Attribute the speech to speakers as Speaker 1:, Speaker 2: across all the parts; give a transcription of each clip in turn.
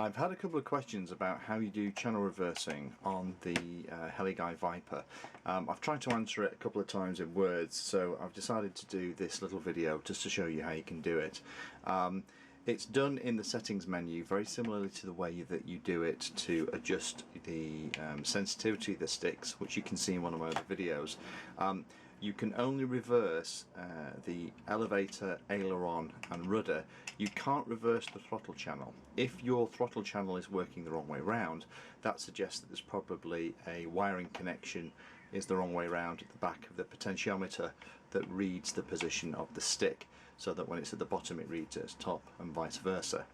Speaker 1: I've had a couple of questions about how you do channel reversing on the Heli-Guy Viper. I've tried to answer it a couple of times in words, so I've decided to do this little video just to show you how you can do it. It's done in the settings menu very similarly to the way that you do it to adjust the sensitivity of the sticks, which you can see in one of my other videos. You can only reverse the elevator, aileron and rudder. You can't reverse the throttle channel. If your throttle channel is working the wrong way round, that suggests that there's probably a wiring connection is the wrong way round at the back of the potentiometer that reads the position of the stick, so that when it's at the bottom it reads at its top and vice versa.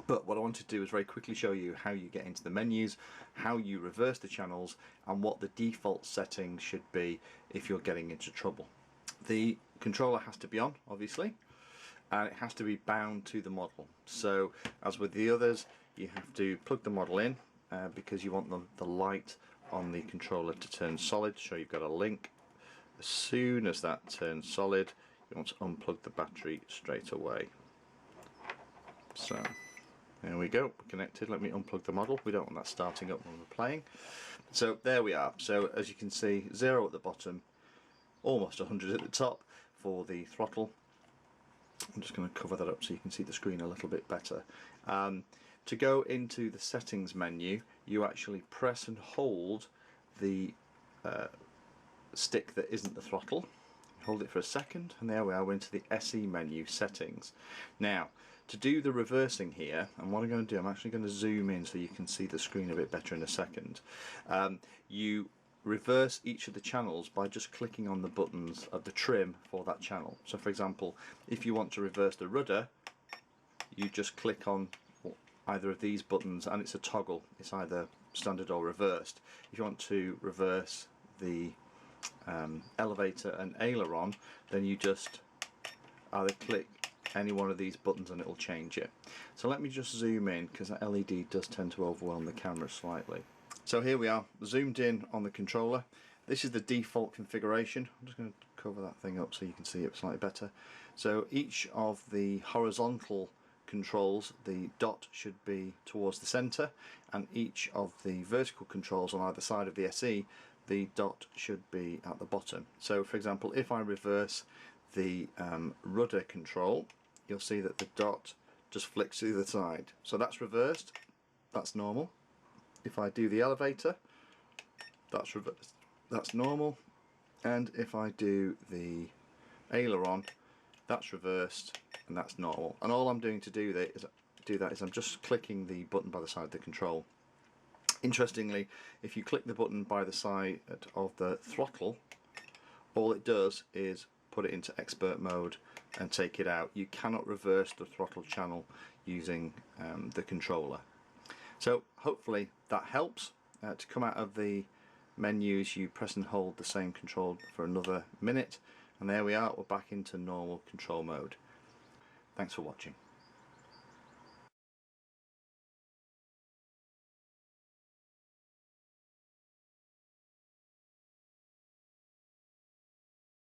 Speaker 1: But what I want to do is very quickly show you how you get into the menus, how you reverse the channels, and what the default settings should be if you're getting into trouble. The controller has to be on, obviously, and it has to be bound to the model. So as with the others, you have to plug the model in because you want the light on the controller to turn solid, so you've got a link. As soon as that turns solid, you want to unplug the battery straight away. So there we go, we're connected. Let me unplug the model. We don't want that starting up when we're playing. So there we are. So as you can see, 0 at the bottom, almost 100 at the top for the throttle. I'm just going to cover that up so you can see the screen a little bit better. To go into the settings menu, you actually press and hold the stick that isn't the throttle. Hold it for a second, and there we are, we're into the SE menu, settings. Now, to do the reversing here, and what I'm going to do, I'm actually going to zoom in so you can see the screen a bit better in a second. You reverse each of the channels by just clicking on the buttons of the trim for that channel. So for example, if you want to reverse the rudder, you just click on either of these buttons and it's a toggle. It's either standard or reversed. If you want to reverse the elevator and aileron, then you just either click any one of these buttons and it will change it. So let me just zoom in, because that LED does tend to overwhelm the camera slightly. So here we are, zoomed in on the controller. This is the default configuration. I'm just going to cover that thing up so you can see it slightly better. So each of the horizontal controls, the dot should be towards the center, and each of the vertical controls on either side of the SE, the dot should be at the bottom. So for example, if I reverse the rudder control, you'll see that the dot just flicks to the side. So that's reversed, that's normal. If I do the elevator, that's reversed, that's normal. And if I do the aileron, that's reversed and that's normal. And all I'm doing to do that is I'm just clicking the button by the side of the control. Interestingly, if you click the button by the side of the throttle, all it does is put it into expert mode and take it out. You cannot reverse the throttle channel using the controller. So hopefully that helps. To come out of the menus, you press and hold the same control for another minute, and there we are, we're back into normal control mode. Thanks for watching.